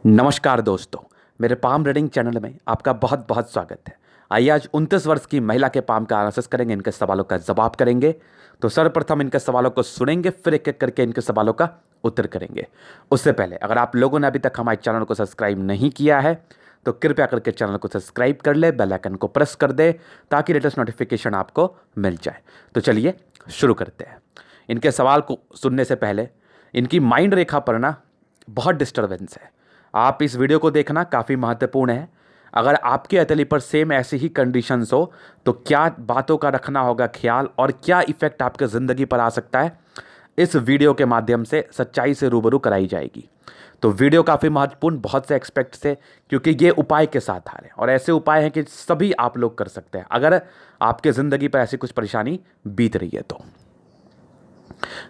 नमस्कार दोस्तों, मेरे पाम रीडिंग चैनल में आपका बहुत बहुत स्वागत है। आइए आज 29 वर्ष की महिला के पाम का एनालिसिस करेंगे, इनके सवालों का जवाब करेंगे। तो सर्वप्रथम इनके सवालों को सुनेंगे, फिर एक एक करके इनके सवालों का उत्तर करेंगे। उससे पहले अगर आप लोगों ने अभी तक हमारे चैनल को सब्सक्राइब नहीं किया है तो कृपया करके चैनल को सब्सक्राइब कर ले, बेल आइकन को प्रेस कर दे ताकि लेटेस्ट नोटिफिकेशन आपको मिल जाए। तो चलिए शुरू करते हैं। इनके सवाल को सुनने से पहले इनकी माइंड रेखा पर ना बहुत डिस्टर्बेंस है। आप इस वीडियो को देखना काफ़ी महत्वपूर्ण है। अगर आपके हथेली पर सेम ऐसी ही कंडीशंस हो तो क्या बातों का रखना होगा ख्याल और क्या इफेक्ट आपके ज़िंदगी पर आ सकता है, इस वीडियो के माध्यम से सच्चाई से रूबरू कराई जाएगी। तो वीडियो काफ़ी महत्वपूर्ण बहुत से एक्सपेक्ट से, क्योंकि ये उपाय के साथ आ रहे हैं और ऐसे उपाय हैं कि सभी आप लोग कर सकते हैं अगर आपके ज़िंदगी पर ऐसी कुछ परेशानी बीत रही है तो।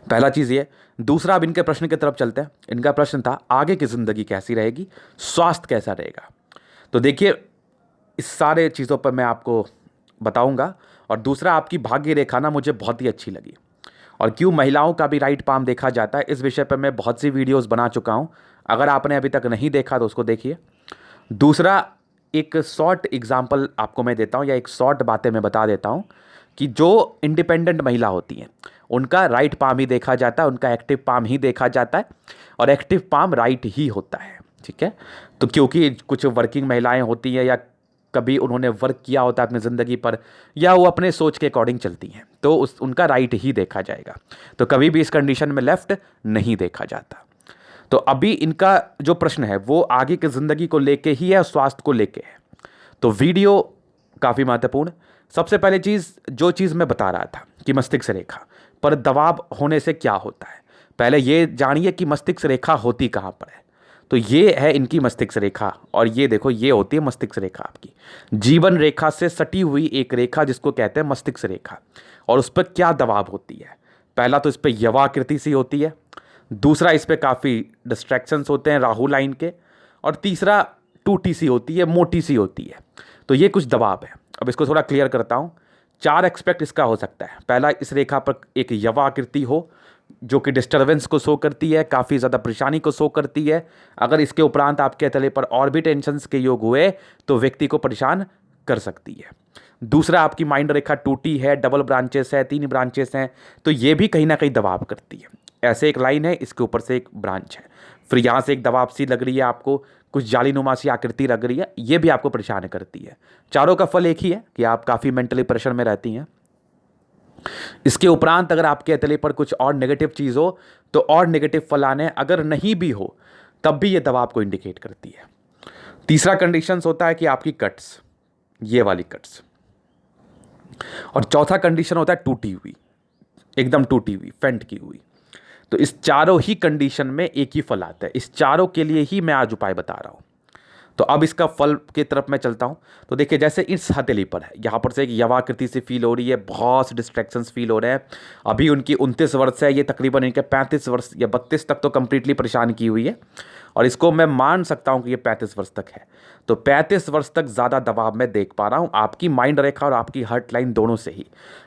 पहला चीज़ ये। दूसरा, अब इनके प्रश्न की तरफ चलते हैं। इनका प्रश्न था आगे की ज़िंदगी कैसी रहेगी, स्वास्थ्य कैसा रहेगा। तो देखिए, इस सारे चीज़ों पर मैं आपको बताऊंगा। और दूसरा, आपकी भाग्य रेखा ना मुझे बहुत ही अच्छी लगी और क्यों महिलाओं का भी राइट पाम देखा जाता है, इस विषय पर मैं बहुत सी वीडियोस बना चुका हूं। अगर आपने अभी तक नहीं देखा तो उसको देखिए। दूसरा, एक शॉर्ट एग्जाम्पल आपको मैं देता हूं या एक शॉर्ट बातें मैं बता देता हूं कि जो इंडिपेंडेंट महिला होती हैं उनका राइट पाम ही देखा जाता है, उनका एक्टिव पाम ही देखा जाता है और एक्टिव पाम राइट ही होता है। ठीक है। तो क्योंकि कुछ वर्किंग महिलाएं होती हैं या कभी उन्होंने वर्क किया होता है अपनी ज़िंदगी पर या वो अपने सोच के अकॉर्डिंग चलती हैं तो उनका राइट ही देखा जाएगा। तो कभी भी इस कंडीशन में लेफ्ट नहीं देखा जाता। तो अभी इनका जो प्रश्न है वो आगे की ज़िंदगी को लेके ही है, स्वास्थ्य को लेके है। तो वीडियो काफ़ी महत्वपूर्ण। सबसे पहले चीज़, जो चीज़ मैं बता रहा था कि मस्तिष्क रेखा पर दबाव होने से क्या होता है, पहले ये जानिए कि मस्तिष्क रेखा होती कहाँ पर है। तो ये है इनकी मस्तिष्क रेखा और ये देखो, ये होती है मस्तिष्क रेखा आपकी जीवन रेखा से सटी हुई एक रेखा जिसको कहते हैं मस्तिष्क रेखा। और उस पर क्या दबाव होती है, पहला तो इस पर यवाकृति सी होती है, दूसरा इस पर काफ़ी डिस्ट्रैक्शंस होते हैं राहु लाइन के, और तीसरा टूटी सी होती है, मोटी सी होती है। तो ये कुछ दबाव है। अब इसको थोड़ा क्लियर करता हूँ। चार एक्सपेक्ट इसका हो सकता है। पहला, इस रेखा पर एक यवा आकृति हो जो कि डिस्टर्बेंस को शो करती है, काफ़ी ज़्यादा परेशानी को शो करती है। अगर इसके उपरांत आपके तले पर और भी टेंशन्स के योग हुए तो व्यक्ति को परेशान कर सकती है। दूसरा, आपकी माइंड रेखा टूटी है, डबल ब्रांचेस है, 3 ब्रांचेस हैं, तो ये भी कहीं ना कहीं दबाव करती है। ऐसे एक लाइन है, इसके ऊपर से एक ब्रांच है, फिर यहाँ से एक दबाव सी लग रही है आपको, कुछ जालीनुमा सी आकृति लग रही है, ये भी आपको परेशान करती है। चारों का फल एक ही है कि आप काफ़ी मेंटली प्रेशर में रहती हैं। इसके उपरांत अगर आपके हथेली पर कुछ और नेगेटिव चीज़ हो तो और नेगेटिव फल आने, अगर नहीं भी हो तब भी ये दबाव को इंडिकेट करती है। तीसरा कंडीशन होता है कि आपकी कट्स, ये वाली कट्स, और चौथा कंडीशन होता है टूटी हुई, एकदम टूटी हुई, फेंट की हुई। तो इस चारों ही कंडीशन में एक ही फल आता है। इस चारों के लिए ही मैं आज उपाय बता रहा हूं। तो अब इसका फल की तरफ मैं चलता हूं। तो देखिए, जैसे इस हथेली पर है, यहां पर से एक यवाकृति से फील हो रही है, बहुत से डिस्ट्रैक्शंस फील हो रहे हैं। अभी उनकी 29 वर्ष है, ये तकरीबन इनके 35 वर्ष या 32 तक तो कंप्लीटली परेशान की हुई है और इसको मैं मान सकता हूं कि ये 35 वर्ष तक है। तो 35 वर्ष तक ज़्यादा दबाव मैं देख पा रहा हूं आपकी माइंड रेखा और आपकी हार्ट लाइन दोनों से ही।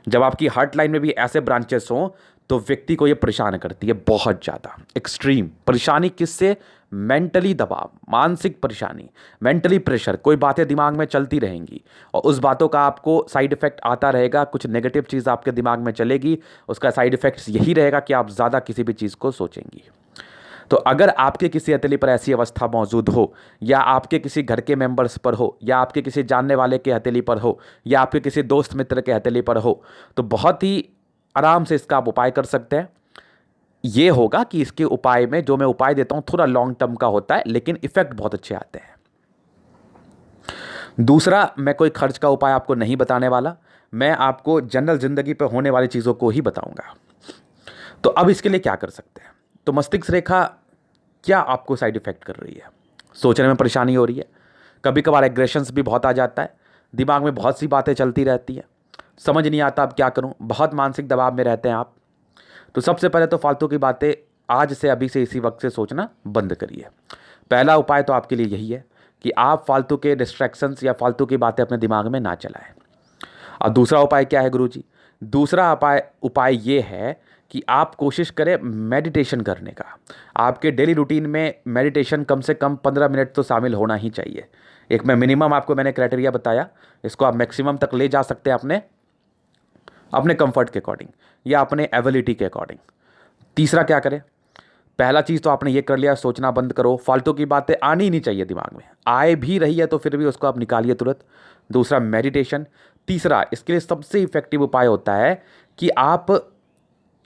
जब आपकी हार्ट लाइन में भी ऐसे ब्रांचेस हों तो व्यक्ति को ये परेशान करती है बहुत ज़्यादा, एक्सट्रीम परेशानी। किससे? मेंटली दबाव, मानसिक परेशानी, मेंटली प्रेशर, कोई बातें दिमाग में चलती रहेंगी और उस बातों का आपको साइड इफेक्ट आता रहेगा। कुछ नेगेटिव चीज़ आपके दिमाग में चलेगी, उसका साइड इफेक्ट यही रहेगा कि आप ज़्यादा किसी भी चीज़ को सोचेंगी। तो अगर आपके किसी हथेली पर ऐसी अवस्था मौजूद हो या आपके किसी घर के मेंबर्स पर हो या आपके किसी जानने वाले के हथेली पर हो या आपके किसी दोस्त मित्र के हथेली पर हो, तो बहुत ही आराम से इसका आप उपाय कर सकते हैं। ये होगा कि इसके उपाय में जो मैं उपाय देता हूं थोड़ा लॉन्ग टर्म का होता है लेकिन इफेक्ट बहुत अच्छे आते हैं। दूसरा, मैं कोई खर्च का उपाय आपको नहीं बताने वाला, मैं आपको जनरल जिंदगी पर होने वाली चीज़ों को ही बताऊंगा। तो अब इसके लिए क्या कर सकते हैं? तो मस्तिष्क रेखा क्या आपको साइड इफेक्ट कर रही है? सोचने में परेशानी हो रही है, कभी कभार एग्रेशंस भी बहुत आ जाता है, दिमाग में बहुत सी बातें चलती रहती हैं, समझ नहीं आता अब क्या करूं, बहुत मानसिक दबाव में रहते हैं आप। तो सबसे पहले तो फालतू की बातें आज से, अभी से, इसी वक्त से सोचना बंद करिए। पहला उपाय तो आपके लिए यही है कि आप फालतू के डिस्ट्रैक्शंस या फालतू की बातें अपने दिमाग में ना चलाएं। और दूसरा उपाय क्या है गुरुजी? दूसरा उपाय ये है कि आप कोशिश करें मेडिटेशन करने का। आपके डेली रूटीन में मेडिटेशन कम से कम 15 मिनट तो शामिल होना ही चाहिए। एक मैं मिनिमम आपको मैंने क्राइटेरिया बताया, इसको आप मैक्सिमम तक ले जा सकते हैं अपने अपने कंफर्ट के अकॉर्डिंग या अपने एबिलिटी के अकॉर्डिंग। तीसरा क्या करें, पहला चीज़ तो आपने ये कर लिया, सोचना बंद करो, फालतू की बातें आनी ही नहीं चाहिए दिमाग में, आए भी रही है तो फिर भी उसको आप निकालिए तुरंत। दूसरा मेडिटेशन। तीसरा, इसके लिए सबसे इफेक्टिव उपाय होता है कि आप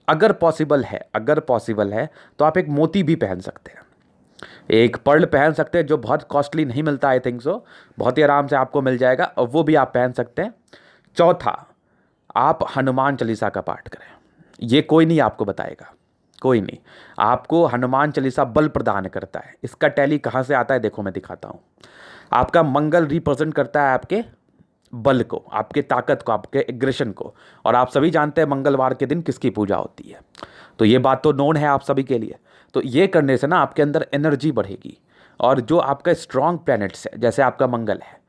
अगर पॉसिबल है तो आप एक मोती भी पहन सकते हैं, एक पर्ल पहन सकते हैं जो बहुत कॉस्टली नहीं मिलता, आई थिंक सो, बहुत ही आराम से आपको मिल जाएगा, और वो भी आप पहन सकते हैं। चौथा, आप हनुमान चालीसा का पाठ करें। ये कोई नहीं आपको बताएगा, कोई नहीं, आपको हनुमान चालीसा बल प्रदान करता है। इसका टैली कहाँ से आता है, देखो मैं दिखाता हूँ। आपका मंगल रिप्रेजेंट करता है आपके बल को, आपके ताकत को, आपके एग्रेशन को, और आप सभी जानते हैं मंगलवार के दिन किसकी पूजा होती है, तो ये बात तो नोन है आप सभी के लिए। तो ये करने से ना आपके अंदर एनर्जी बढ़ेगी, और जो आपका स्ट्रांग प्लैनेट्स है जैसे आपका मंगल है,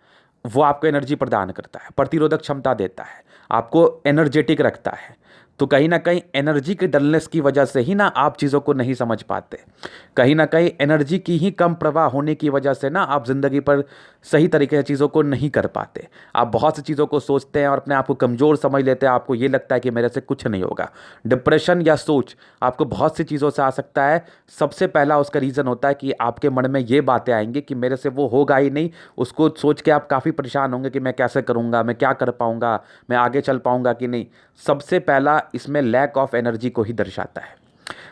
वो आपको एनर्जी प्रदान करता है, प्रतिरोधक क्षमता देता है, आपको एनर्जेटिक रखता है। तो कहीं ना कहीं एनर्जी के डलनेस की वजह से ही ना आप चीज़ों को नहीं समझ पाते, कहीं ना कहीं एनर्जी की ही कम प्रवाह होने की वजह से ना आप ज़िंदगी पर सही तरीके से चीज़ों को नहीं कर पाते। आप बहुत सी चीज़ों को सोचते हैं और अपने आप को कमज़ोर समझ लेते हैं, आपको ये लगता है कि मेरे से कुछ नहीं होगा। डिप्रेशन या सोच आपको बहुत सी चीज़ों से आ सकता है। सबसे पहला उसका रीज़न होता है कि आपके मन में ये बातें आएंगी कि मेरे से वो होगा ही नहीं, उसको सोच के आप काफ़ी परेशान होंगे कि मैं कैसे करूँगा, मैं क्या कर पाऊँगा, मैं आगे चल पाऊँगा कि नहीं। सबसे पहला इसमें लैक ऑफ एनर्जी को ही दर्शाता है।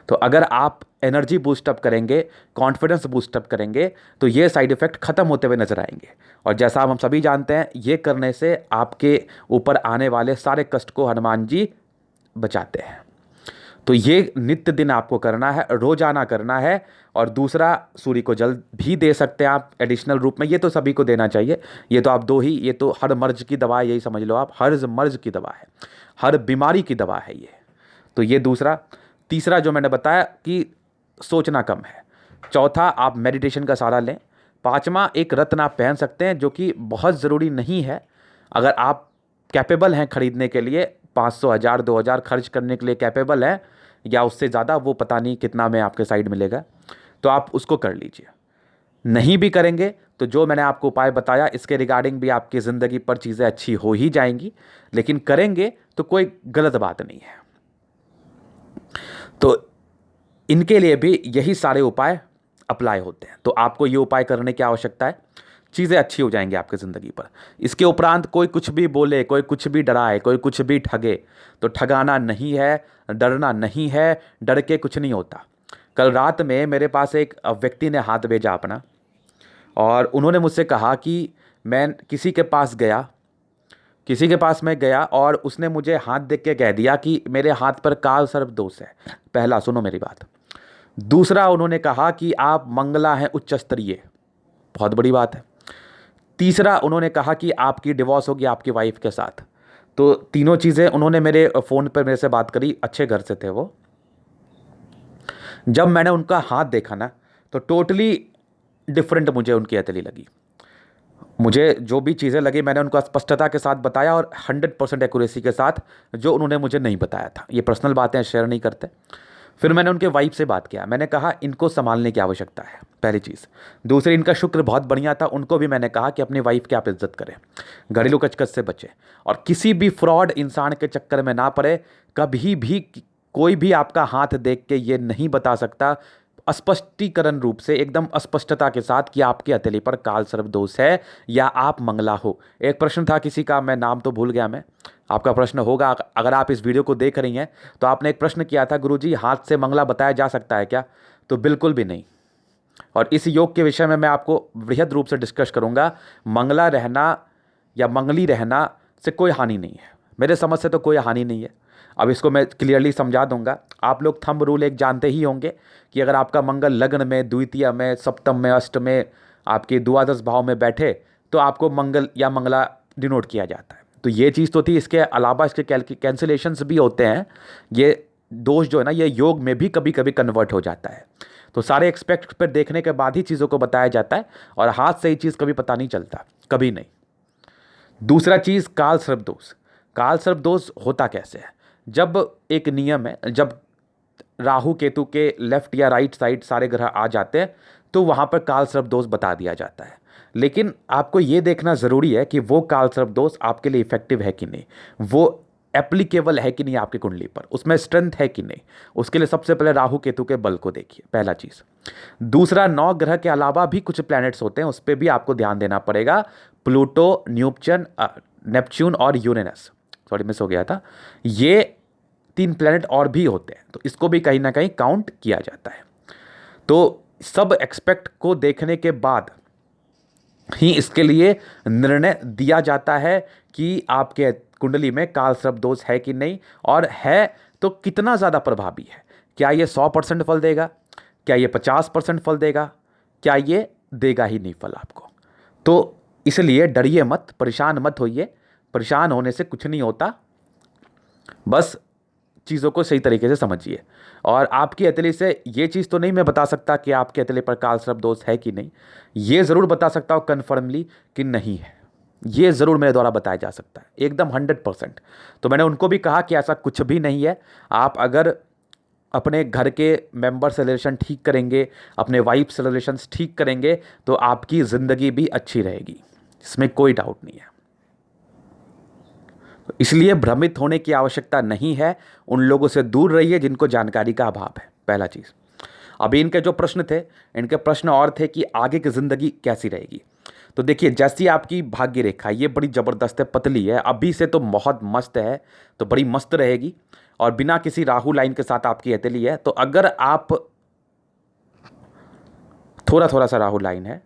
तो अगर आप एनर्जी बूस्टअप करेंगे, कॉन्फिडेंस बूस्टअप करेंगे, तो ये साइड इफ़ेक्ट ख़त्म होते हुए नजर आएंगे। और जैसा हम सभी जानते हैं, ये करने से आपके ऊपर आने वाले सारे कष्ट को हनुमान जी बचाते हैं। तो ये नित्य दिन आपको करना है, रोजाना करना है। और दूसरा, सूर्य को जल भी दे सकते हैं आप एडिशनल रूप में, ये तो सभी को देना चाहिए। ये तो आप दो ही, ये तो हर मर्ज की दवा है, यही समझ लो आप, हर मर्ज की दवा है, हर बीमारी की दवा है ये। तो ये दूसरा। तीसरा जो मैंने बताया कि सोचना कम है। चौथा, आप मेडिटेशन का सहारा लें। पांचवा, एक रत्न आप पहन सकते हैं जो कि बहुत ज़रूरी नहीं है, अगर आप कैपेबल हैं खरीदने के लिए, 500, 1000, 2000 खर्च करने के लिए कैपेबल हैं, या उससे ज़्यादा, वो पता नहीं कितना में आपके साइड मिलेगा, तो आप उसको कर लीजिए। नहीं भी करेंगे तो जो मैंने आपको उपाय बताया इसके रिगार्डिंग भी आपकी ज़िंदगी पर चीज़ें अच्छी हो ही जाएंगी, लेकिन करेंगे तो कोई गलत बात नहीं है। तो इनके लिए भी यही सारे उपाय अप्लाई होते हैं। तो आपको ये उपाय करने की आवश्यकता है, चीज़ें अच्छी हो जाएंगी आपकी ज़िंदगी पर। इसके उपरांत कोई कुछ भी बोले, कोई कुछ भी डराए, कोई कुछ भी ठगे, तो ठगाना नहीं है, डरना नहीं है, डर के कुछ नहीं होता। कल रात में मेरे पास एक व्यक्ति ने हाथ भेजा अपना, और उन्होंने मुझसे कहा कि मैं किसी के पास मैं गया और उसने मुझे हाथ देख के कह दिया कि मेरे हाथ पर काल सर्प दोष है। पहला, सुनो मेरी बात। दूसरा, उन्होंने कहा कि आप मंगला हैं उच्च स्तरीय, बहुत बड़ी बात है। तीसरा, उन्होंने कहा कि आपकी डिवोर्स होगी आपकी वाइफ के साथ। तो तीनों चीज़ें उन्होंने मेरे फ़ोन पर मेरे से बात करी, अच्छे घर से थे वो। जब मैंने उनका हाथ देखा ना, तो टोटली डिफरेंट मुझे उनकी हथेली लगी। मुझे जो भी चीज़ें लगी मैंने उनको स्पष्टता के साथ बताया, और 100% एक्यूरेसी के साथ, जो उन्होंने मुझे नहीं बताया था। ये पर्सनल बातें शेयर नहीं करते। फिर मैंने उनके वाइफ से बात किया, मैंने कहा इनको संभालने की आवश्यकता है, पहली चीज़। दूसरी, इनका शुक्र बहुत बढ़िया था, उनको भी मैंने कहा कि अपनी वाइफ की आप इज्जत करें, घरेलू कचकच से बचें, और किसी भी फ्रॉड इंसान के चक्कर में ना पड़े। कभी भी कोई भी आपका हाथ देख के ये नहीं बता सकता स्पष्टीकरण रूप से, एकदम स्पष्टता के साथ, कि आपकी हथेली पर काल सर्प दोष है या आप मंगला हो। एक प्रश्न था किसी का, मैं नाम तो भूल गया, मैं आपका प्रश्न होगा, अगर आप इस वीडियो को देख रही हैं तो आपने एक प्रश्न किया था, गुरुजी हाथ से मंगला बताया जा सकता है क्या? तो बिल्कुल भी नहीं। और इस योग के विषय में मैं आपको वृहद रूप से डिस्कस करूंगा। मंगला रहना या मंगली रहना से कोई हानि नहीं है, मेरे समझ से तो कोई हानि नहीं है। अब इसको मैं क्लियरली समझा दूंगा। आप लोग थंब रूल एक जानते ही होंगे कि अगर आपका मंगल लग्न में, द्वितीय में, सप्तम में, अष्ट में, आपके द्वादश भाव में बैठे तो आपको मंगल या मंगला डिनोट किया जाता है। तो ये चीज़ तो थी। इसके अलावा इसके कैंसिलेशंस भी होते हैं। ये दोष जो है ना, ये योग में भी कभी कभी कन्वर्ट हो जाता है। तो सारे एक्सपेक्ट पर देखने के बाद ही चीज़ों को बताया जाता है, और हाथ से ही चीज़ कभी पता नहीं चलता, कभी नहीं। दूसरा चीज़, काल सर्प दोष। काल सर्प दोष होता कैसे है? जब एक नियम है, जब राहु केतु के लेफ्ट या राइट साइड सारे ग्रह आ जाते हैं तो वहाँ पर काल सर्प दोष बता दिया जाता है। लेकिन आपको ये देखना ज़रूरी है कि वो काल सर्प दोष आपके लिए इफेक्टिव है कि नहीं, वो एप्लीकेबल है कि नहीं आपकी कुंडली पर, उसमें स्ट्रेंथ है कि नहीं। उसके लिए सबसे पहले राहु केतु के बल को देखिए, पहला चीज़। दूसरा, 9 ग्रह के अलावा भी कुछ प्लैनेट्स होते हैं, उस पर भी आपको ध्यान देना पड़ेगा। प्लूटो, नेपच्यून और यूरेनस, सॉरी मिस हो गया था, ये 3 प्लैनेट और भी होते हैं, तो इसको भी कहीं ना कहीं काउंट किया जाता है। तो सब एक्सपेक्ट को देखने के बाद ही इसके लिए निर्णय दिया जाता है कि आपके कुंडली में काल सर्प दोष है कि नहीं, और है तो कितना ज़्यादा प्रभावी है। क्या ये 100% फल देगा, क्या ये 50% फल देगा, क्या ये देगा ही नहीं फल आपको। तो इसलिए डरिए मत, परेशान मत होइए, परेशान होने से कुछ नहीं होता, बस चीज़ों को सही तरीके से समझिए। और आपकी हथेली से ये चीज़ तो नहीं मैं बता सकता कि आपके हथेली पर काल सर्प दोष है कि नहीं, ये ज़रूर बता सकता हूँ कन्फर्मली कि नहीं है, ये ज़रूर मेरे द्वारा बताया जा सकता है एकदम 100%। तो मैंने उनको भी कहा कि ऐसा कुछ भी नहीं है। आप अगर अपने घर के मेंबर से रिलेशन ठीक करेंगे, अपने वाइफ से रिलेशन ठीक करेंगे, तो आपकी ज़िंदगी भी अच्छी रहेगी, इसमें कोई डाउट नहीं है। इसलिए भ्रमित होने की आवश्यकता नहीं है, उन लोगों से दूर रहिए जिनको जानकारी का अभाव है, पहला चीज़। अभी इनके जो प्रश्न थे, इनके प्रश्न और थे कि आगे की ज़िंदगी कैसी रहेगी। तो देखिए, जैसी आपकी भाग्य रेखा ये बड़ी ज़बरदस्त है, पतली है, अभी से तो बहुत मस्त है, तो बड़ी मस्त रहेगी। और बिना किसी राहु लाइन के साथ आपकी हथेली है, तो अगर आप थोड़ा थोड़ा सा राहु लाइन है,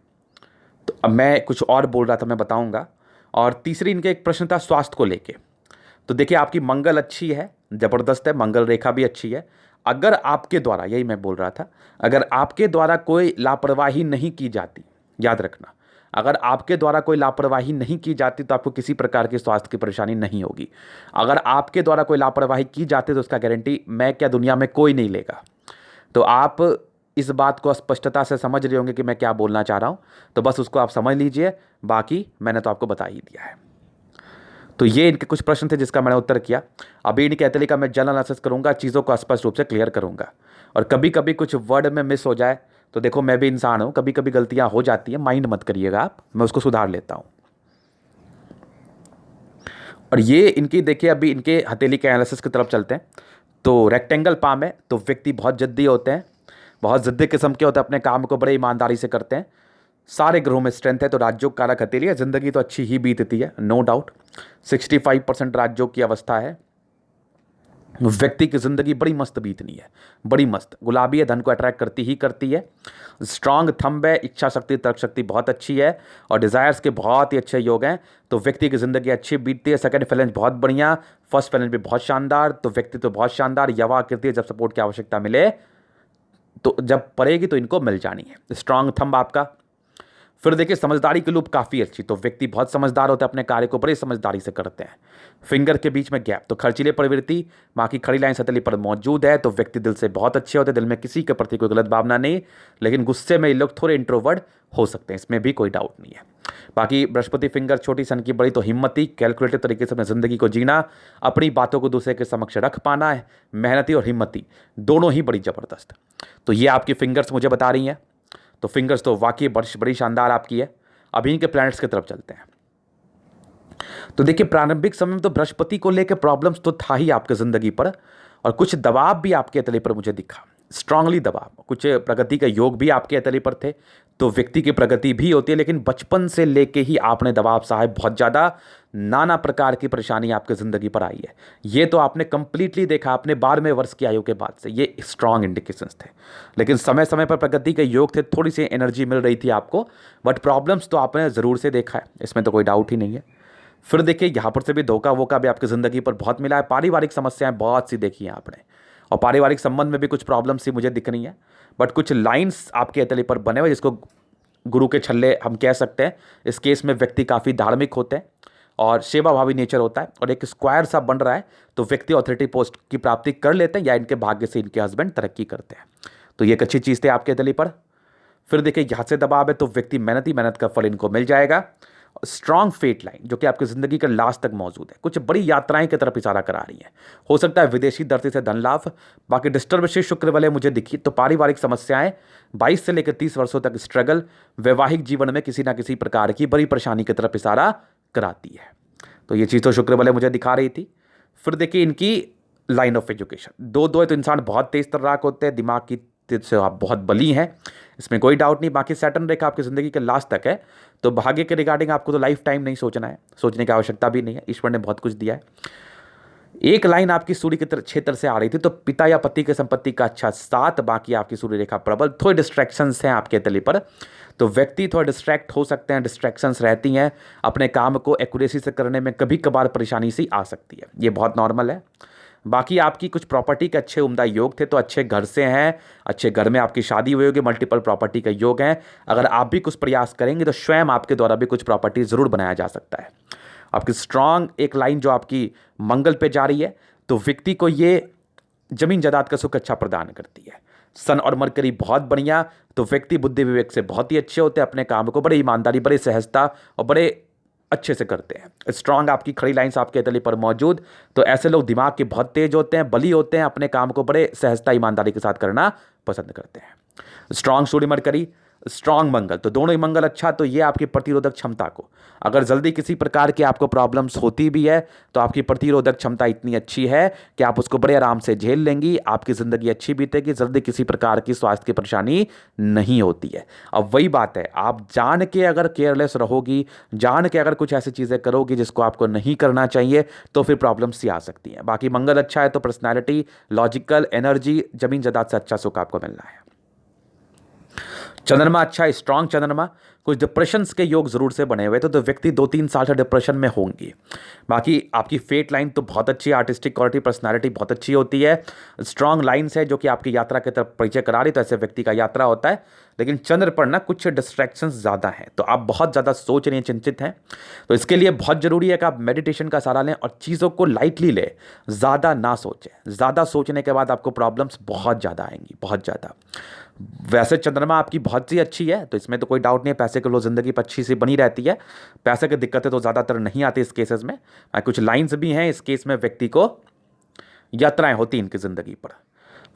तो अब मैं कुछ और बोल रहा था, मैं बताऊंगा। और तीसरी इनके एक प्रश्न था स्वास्थ्य को लेके। तो देखिए, आपकी मंगल अच्छी है, ज़बरदस्त है, मंगल रेखा भी अच्छी है। अगर आपके द्वारा, यही मैं बोल रहा था, अगर आपके द्वारा कोई लापरवाही नहीं की जाती, याद रखना, अगर आपके द्वारा कोई लापरवाही नहीं की जाती तो आपको किसी प्रकार की स्वास्थ्य की परेशानी नहीं होगी। अगर आपके द्वारा कोई लापरवाही की जाती तो उसका गारंटी मैं क्या दुनिया में कोई नहीं लेगा। तो आप इस बात को स्पष्टता से समझ रहे होंगे कि मैं क्या बोलना चाह रहा हूँ, तो बस उसको आप समझ लीजिए, बाकी मैंने तो आपको बता ही दिया है। तो ये इनके कुछ प्रश्न थे जिसका मैंने उत्तर किया। अभी इनकी हथेली का मैं जनरल एनालिसिस करूंगा, चीज़ों को स्पष्ट रूप से क्लियर करूंगा। और कभी कभी कुछ वर्ड में मिस हो जाए तो देखो, मैं भी इंसान हूं, कभी कभी गलतियां हो जाती हैं, माइंड मत करिएगा आप, मैं उसको सुधार लेता हूं। और ये इनकी देखिए, अभी इनके हथेली के एनालिसिस की तरफ चलते हैं। तो रेक्टेंगल पाम है, तो व्यक्ति बहुत जिद्दी होते हैं, बहुत जिद्दी किस्म के होते हैं, अपने काम को बड़े ईमानदारी से करते हैं। सारे ग्रहों में स्ट्रेंथ है, तो राजयोग कारक हथेली है, जिंदगी तो अच्छी ही बीतती है, नो डाउट। 65% राजयोग की अवस्था है, व्यक्ति की जिंदगी बड़ी मस्त बीतनी है, बड़ी मस्त, गुलाबी है, धन को अट्रैक्ट करती ही करती है। स्ट्रांग थंब है, इच्छा शक्ति तर्क शक्ति बहुत अच्छी है, और डिजायर्स के बहुत ही अच्छे योग हैं, तो व्यक्ति की जिंदगी अच्छी बीतती है। सेकंड फैलेंज बहुत बढ़िया, फर्स्ट फैलेंज भी बहुत शानदार, तो व्यक्ति तो बहुत शानदार। यवा आकृति, जब सपोर्ट की आवश्यकता मिले तो जब पड़ेगी तो इनको मिल जानी है। स्ट्रांग थंब आपका। फिर देखिए, समझदारी की लूप काफ़ी अच्छी, तो व्यक्ति बहुत समझदार होते हैं, अपने कार्य को बड़ी समझदारी से करते हैं। फिंगर के बीच में गैप, तो खर्चीले प्रवृत्ति, बाकी खड़ी लाइन हथेली पर मौजूद है, तो व्यक्ति दिल से बहुत अच्छे होते हैं, दिल में किसी के प्रति कोई गलत भावना नहीं, लेकिन गुस्से में ये लोग थोड़े इंट्रोवर्ट हो सकते हैं, इसमें भी कोई डाउट नहीं है। बाकी बृहस्पति फिंगर छोटी सन की बड़ी, तो हिम्मती, कैलकुलेटिव तरीके से अपनी ज़िंदगी को जीना, अपनी बातों को दूसरे के समक्ष रख पाना है, मेहनती और हिम्मती दोनों ही बड़ी ज़बरदस्त। तो ये आपकी फिंगर्स मुझे बता रही हैं, तो फिंगर्स तो वाकई बड़ी शानदार आपकी है। अभी इनके प्लैनेट्स की तरफ चलते हैं। तो देखिए, प्रारंभिक समय में तो बृहस्पति को लेकर प्रॉब्लम्स तो था ही आपकी ज़िंदगी पर, और कुछ दबाव भी आपके हथेली पर मुझे दिखा, स्ट्रांगली दबाव, कुछ प्रगति के योग भी आपके हथेली पर थे। तो व्यक्ति की प्रगति भी होती है, लेकिन बचपन से लेके ही आपने दबाव सहा है बहुत ज़्यादा, नाना प्रकार की परेशानी आपकी ज़िंदगी पर आई है। ये तो आपने कंप्लीटली देखा अपने 12वें वर्ष की आयु के बाद से, ये स्ट्रांग इंडिकेशंस थे। लेकिन समय समय पर प्रगति के योग थे, थोड़ी सी एनर्जी मिल रही थी आपको, बट प्रॉब्लम्स तो आपने ज़रूर से देखा है, इसमें तो कोई डाउट ही नहीं है। फिर देखिए, यहाँ पर से भी धोखा वोखा भी आपकी ज़िंदगी पर बहुत मिला है। पारिवारिक समस्याएं बहुत सी देखी हैं आपने, और पारिवारिक संबंध में भी कुछ प्रॉब्लम सी मुझे दिख रही हैं, बट कुछ लाइंस आपके हथेली पर बने हुए, जिसको गुरु के छल्ले हम कह सकते हैं। इस केस में व्यक्ति काफ़ी धार्मिक होते हैं और सेवाभावी नेचर होता है, और एक स्क्वायर सा बन रहा है, तो व्यक्ति ऑथोरिटी पोस्ट की प्राप्ति कर लेते हैं, या इनके भाग्य से इनके हस्बैंड तरक्की करते हैं। तो ये एक अच्छी चीज़ थी आपके हथेली पर। फिर देखिए, यहाँ से दबाव है, तो व्यक्ति मेहनत का फल इनको मिल जाएगा। स्ट्रांग फेट लाइन जो कि आपकी ज़िंदगी के लास्ट तक मौजूद है, कुछ बड़ी यात्राएं की तरफ इशारा करा रही हैं। हो सकता है विदेशी धरती से धन लाभ। बाकी डिस्टर्बेंसेस शुक्र वाले मुझे दिखी तो पारिवारिक समस्याएं, 22 से लेकर 30 वर्षों तक स्ट्रगल, वैवाहिक जीवन में किसी ना किसी प्रकार की बड़ी परेशानी की तरफ इशारा कराती है। तो ये चीज़ तो शुक्र वाले मुझे दिखा रही थी। फिर देखिए इनकी लाइन ऑफ एजुकेशन, दो है तो इंसान बहुत तेज तर्राक होते हैं, दिमाग की तेज से आप बहुत बली हैं, इसमें कोई डाउट नहीं। बाकी सैटर्न रेखा आपकी ज़िंदगी के लास्ट तक है, तो भाग्य के रिगार्डिंग आपको तो लाइफ टाइम नहीं सोचना है, सोचने की आवश्यकता भी नहीं है, ईश्वर ने बहुत कुछ दिया है। एक लाइन आपकी सूर्य के क्षेत्र से आ रही थी, तो पिता या पति के संपत्ति का अच्छा साथ, बाकी आपकी सूर्य रेखा प्रबल, थोड़े डिस्ट्रैक्शंस हैं आपके तले पर, तो व्यक्ति थोड़ा डिस्ट्रैक्ट हो सकते हैं, डिस्ट्रैक्शंस रहती हैं, अपने काम को एक्यूरेसी से करने में कभी कभार परेशानी सी आ सकती है, ये बहुत नॉर्मल है। बाकी आपकी कुछ प्रॉपर्टी के अच्छे उम्दा योग थे, तो अच्छे घर से हैं, अच्छे घर में आपकी शादी हुई होगी, मल्टीपल प्रॉपर्टी का योग है। अगर आप भी कुछ प्रयास करेंगे तो स्वयं आपके द्वारा भी कुछ प्रॉपर्टी ज़रूर बनाया जा सकता है। आपकी स्ट्रांग एक लाइन जो आपकी मंगल पे जा रही है, तो व्यक्ति को ये जमीन जायदाद का सुख अच्छा प्रदान करती है। सन और मरकरी बहुत बढ़िया, तो व्यक्ति बुद्धि विवेक से बहुत ही अच्छे होते हैं, अपने काम को बड़े ईमानदारी, बड़े सहजता और बड़े अच्छे से करते हैं। स्ट्रांग आपकी खड़ी लाइंस आपके तले पर मौजूद, तो ऐसे लोग दिमाग के बहुत तेज होते हैं, बली होते हैं, अपने काम को बड़े सहजता ईमानदारी के साथ करना पसंद करते हैं। स्ट्रांग सूर्य मरकरी, स्ट्रांग मंगल, तो दोनों ही मंगल अच्छा, तो ये आपकी प्रतिरोधक क्षमता को, अगर जल्दी किसी प्रकार की आपको प्रॉब्लम्स होती भी है तो आपकी प्रतिरोधक क्षमता इतनी अच्छी है कि आप उसको बड़े आराम से झेल लेंगी, आपकी ज़िंदगी अच्छी बीतेगी, जल्दी किसी प्रकार की स्वास्थ्य की परेशानी नहीं होती है। अब वही बात है, आप जान के अगर केयरलेस रहोगी, जान के अगर कुछ ऐसी चीज़ें करोगी जिसको आपको नहीं करना चाहिए, तो फिर प्रॉब्लम्स ही आ सकती हैं। बाकी मंगल अच्छा है तो पर्सनैलिटी, लॉजिकल, एनर्जी, जमीन जायदाद से अच्छा सुख आपको मिलना है। चंद्रमा अच्छा है, स्ट्रांग चंद्रमा, कुछ डिप्रेशंस के योग जरूर से बने हुए थे, तो व्यक्ति 2-3 साल से डिप्रेशन में होंगे। बाकी आपकी फेट लाइन तो बहुत अच्छी है, आर्टिस्टिक क्वालिटी, पर्सनालिटी बहुत अच्छी होती है, स्ट्रांग लाइन्स है जो कि आपकी यात्रा की तरफ परिचय करा रही, तो ऐसे व्यक्ति का यात्रा होता है। लेकिन चंद्र पर ना कुछ डिस्ट्रैक्शंस ज़्यादा हैं, तो आप बहुत ज़्यादा सोच रहे हैं, चिंतित हैं, तो इसके लिए बहुत ज़रूरी है कि आप मेडिटेशन का सहारा लें और चीज़ों को लाइटली लें, ज़्यादा ना सोचें। ज़्यादा सोचने के बाद आपको प्रॉब्लम्स बहुत ज़्यादा आएंगी, बहुत ज़्यादा। वैसे चंद्रमा आपकी बहुत सी अच्छी है, तो इसमें तो कोई डाउट नहीं है, पैसे के लो ज़िंदगी पर अच्छी सी बनी रहती है, पैसे की दिक्कतें तो ज़्यादातर नहीं आती इस केसेस में। कुछ लाइंस भी हैं इस केस में, व्यक्ति को यात्राएं होती इनकी ज़िंदगी पर।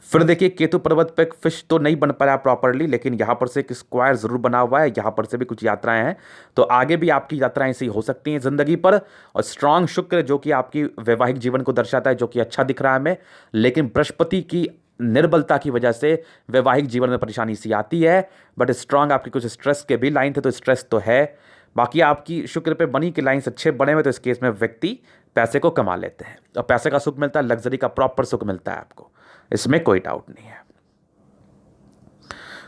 फिर देखिए केतु पर्वत पे फिश तो नहीं बन पाया प्रॉपरली, लेकिन यहाँ पर से एक स्क्वायर ज़रूर बना हुआ है, यहाँ पर से भी कुछ यात्राएं हैं, तो आगे भी आपकी यात्राएं ऐसी हो सकती हैं ज़िंदगी पर। और स्ट्रांग शुक्र जो कि आपकी वैवाहिक जीवन को दर्शाता है, जो कि अच्छा दिख रहा है हमें, लेकिन बृहस्पति की निर्बलता की वजह से वैवाहिक जीवन में परेशानी सी आती है। बट स्ट्रांग आपकी कुछ स्ट्रेस के भी लाइन थे, तो स्ट्रेस तो है। बाकी आपकी शुक्र पे बनी के लाइन्स अच्छे बने हुए, तो इस केस में व्यक्ति पैसे को कमा लेते हैं और पैसे का सुख मिलता है, लग्जरी का प्रॉपर सुख मिलता है आपको, इसमें कोई डाउट नहीं है।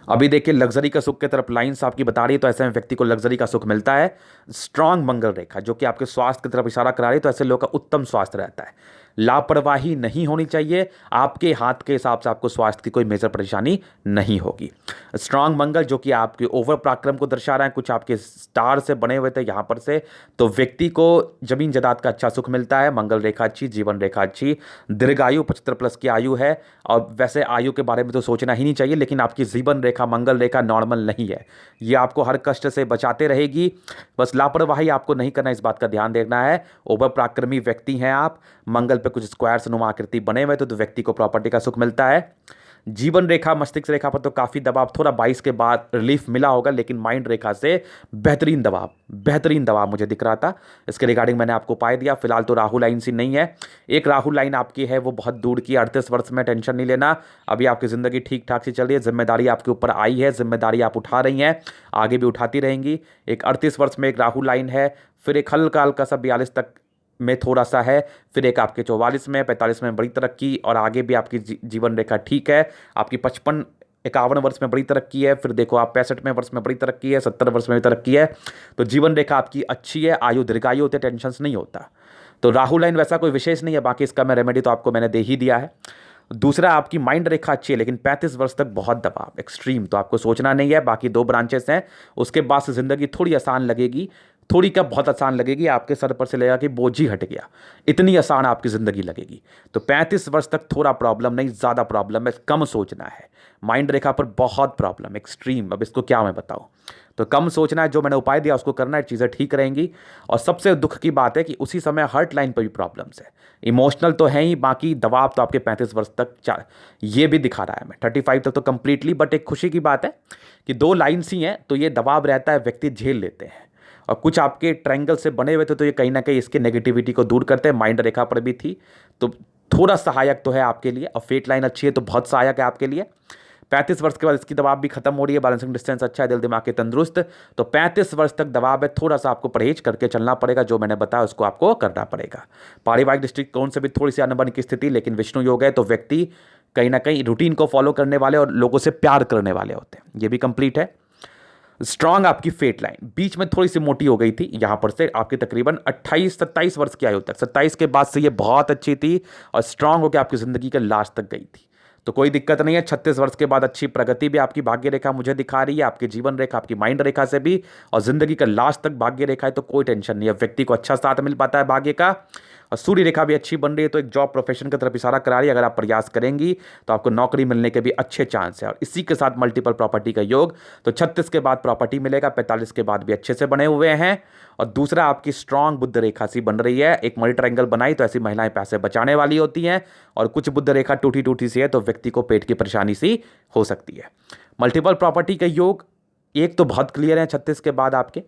अभी देखिए लग्जरी का सुख की तरफ लाइंस आपकी बता रही है, तो ऐसे में व्यक्ति को लग्जरी का सुख मिलता है। स्ट्रांग मंगल रेखा जो कि आपके स्वास्थ्य की तरफ इशारा करा रही है, तो ऐसे लोगों का उत्तम स्वास्थ्य रहता है, लापरवाही नहीं होनी चाहिए, आपके हाथ के हिसाब से आपको स्वास्थ्य की कोई मेजर परेशानी नहीं होगी। स्ट्रांग मंगल जो कि आपके ओवर पराक्रम को दर्शा रहा है, कुछ आपके स्टार से बने हुए थे यहाँ पर से, तो व्यक्ति को जमीन जायदाद का अच्छा सुख मिलता है। मंगल रेखा अच्छी, जीवन रेखा अच्छी, दीर्घायु 75+ की आयु है, और वैसे आयु के बारे में तो सोचना ही नहीं चाहिए, लेकिन आपकी जीवन रेखा मंगल रेखा नॉर्मल नहीं है, ये आपको हर कष्ट से बचाते रहेगी। बस लापरवाही आपको नहीं करना, इस बात का ध्यान देखना है। ओवर पराक्रमी व्यक्ति हैं आप, मंगल पे कुछ स्क्वायर्स नुमा आकृति बने हुए, तो व्यक्ति को प्रॉपर्टी का सुख मिलता है। जीवन रेखा मस्तिष्क रेखा पर तो काफ़ी दबाव, थोड़ा 22 के बाद रिलीफ मिला होगा, लेकिन माइंड रेखा से बेहतरीन दबाव मुझे दिख रहा था। इसके रिगार्डिंग मैंने आपको पाई दिया। फिलहाल तो राहु लाइन सी नहीं है, एक राहु लाइन आपकी है वो बहुत दूर की, 38 वर्ष में, टेंशन नहीं लेना, अभी आपकी ज़िंदगी ठीक ठाक सी चल रही है, जिम्मेदारी आपके ऊपर आई है, जिम्मेदारी आप उठा रही हैं, आगे भी उठाती रहेंगी। एक 38 वर्ष में एक राहु लाइन है, फिर एक हल्का हल्का सा 42 तक में थोड़ा सा है, फिर एक आपके 44 में, 45 में बड़ी तरक्की, और आगे भी आपकी जीवन रेखा ठीक है। आपकी 55-51 वर्ष में बड़ी तरक्की है, फिर देखो आप 65 वर्ष में बड़ी तरक्की है, 70 वर्ष में भी तरक्की है, तो जीवन रेखा आपकी अच्छी है, आयु दीर्घायु होते, टेंशन नहीं होता। तो राहु लाइन वैसा कोई विशेष नहीं है, बाकी इसका मैं रेमेडी तो आपको मैंने दे ही दिया है। दूसरा आपकी माइंड रेखा अच्छी है, लेकिन 35 वर्ष तक बहुत दबाव एक्सट्रीम, तो आपको सोचना नहीं है। बाकी 2 ब्रांचेस हैं, उसके बाद से ज़िंदगी थोड़ी आसान लगेगी, थोड़ी क्या बहुत आसान लगेगी, आपके सर पर से लगेगा कि बोझ ही हट गया, इतनी आसान आपकी ज़िंदगी लगेगी। तो 35 वर्ष तक थोड़ा प्रॉब्लम नहीं, ज़्यादा प्रॉब्लम है, कम सोचना है। माइंड रेखा पर बहुत प्रॉब्लम, एक्सट्रीम, अब इसको क्या मैं बताऊँ। तो कम सोचना है, जो मैंने उपाय दिया उसको करना है, चीज़ें ठीक रहेंगी। और सबसे दुख की बात है कि उसी समय हार्ट लाइन पर भी प्रॉब्लम्स है। इमोशनल तो है ही, बाकी दबाव तो आपके 35 वर्ष तक ये भी दिखा रहा है मैं 35 तक तो कंप्लीटली। बट एक खुशी की बात है कि 2 लाइन्स ही हैं, तो ये दबाव रहता है, व्यक्ति झेल लेते हैं। और कुछ आपके ट्रायंगल से बने हुए थे, तो ये कहीं ना कहीं इसके नेगेटिविटी को दूर करते हैं। माइंड रेखा पर भी थी, तो थोड़ा सहायक तो है आपके लिए। और फेट लाइन अच्छी है तो बहुत सहायक है आपके लिए। 35 वर्ष के बाद इसकी दबाव भी खत्म हो रही है, बैलेंसिंग डिस्टेंस अच्छा है, दिल दिमाग के तंदुरुस्त। तो 35 वर्ष तक दबाव है, थोड़ा सा आपको परहेज करके चलना पड़ेगा, जो मैंने बताया उसको आपको करना पड़ेगा। पारिवारिक दृष्टिकोण से भी थोड़ी सी अनबन की स्थिति, लेकिन विष्णु योग है तो व्यक्ति कहीं ना कहीं रूटीन को फॉलो करने वाले और लोगों से प्यार करने वाले होते हैं, ये भी कंप्लीट है। स्ट्रांग आपकी फेट लाइन बीच में थोड़ी सी मोटी हो गई थी, यहां पर से आपकी तकरीबन 28-27 वर्ष की आयु तक, 27 के बाद से ये बहुत अच्छी थी और स्ट्रांग होकर आपकी जिंदगी के लास्ट तक गई थी। तो कोई दिक्कत नहीं है। 36 वर्ष के बाद अच्छी प्रगति भी आपकी भाग्य रेखा मुझे दिखा रही है, आपकी जीवन रेखा, आपकी माइंड रेखा से भी, और जिंदगी का लास्ट तक भाग्य रेखा है, तो कोई टेंशन नहीं है। व्यक्ति को अच्छा साथ मिल पाता है भाग्य का, और सूर्य रेखा भी अच्छी बन रही है, तो एक जॉब प्रोफेशन की तरफ इशारा करा रही है। अगर आप प्रयास करेंगी तो आपको नौकरी मिलने के भी अच्छे चांस है, और इसी के साथ मल्टीपल प्रॉपर्टी का योग। तो 36 के बाद प्रॉपर्टी मिलेगा, 45 के बाद भी अच्छे से बने हुए हैं। और दूसरा आपकी स्ट्रांग बुद्ध रेखा सी बन रही है, एक मनी ट्रायंगल बनाई तो ऐसी महिलाएं पैसे बचाने वाली होती हैं। और कुछ बुद्ध रेखा टूटी टूटी सी है, तो व्यक्ति को पेट की परेशानी सी हो सकती है। मल्टीपल प्रॉपर्टी का योग एक तो बहुत क्लियर है 36 के बाद आपके,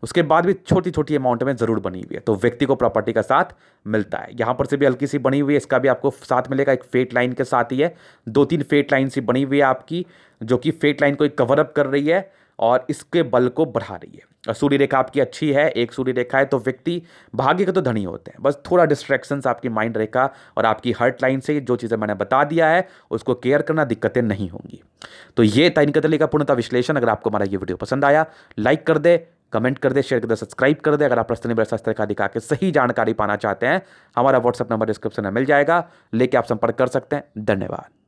उसके बाद भी छोटी छोटी अमाउंट में जरूर बनी हुई है, तो व्यक्ति को प्रॉपर्टी का साथ मिलता है। यहाँ पर से भी हल्की सी बनी हुई है, इसका भी आपको साथ मिलेगा, एक फेट लाइन के साथ ही है। 2-3 फेट लाइन सी बनी हुई है आपकी, जो कि फेट लाइन को एक कवर अप कर रही है और इसके बल को बढ़ा रही है। और सूर्य रेखा आपकी अच्छी है, एक सूर्य रेखा है, तो व्यक्ति भाग्य के तो धनी होते हैं। बस थोड़ा डिस्ट्रैक्शंस आपकी माइंड रेखा और आपकी हार्ट लाइन से, जो चीज़ें मैंने बता दिया है उसको केयर करना, दिक्कतें नहीं होंगी। तो ये था इनका का पूर्णतः विश्लेषण। अगर आपको हमारा ये वीडियो पसंद आया, लाइक कर दे, कमेंट कर दे, शेयर कर दे, सब्सक्राइब कर दे। अगर आप प्रश्न शास्त्र का दिखा के सही जानकारी पाना चाहते हैं, हमारा व्हाट्सएप नंबर डिस्क्रिप्शन में मिल जाएगा, लेके आप संपर्क कर सकते हैं। धन्यवाद।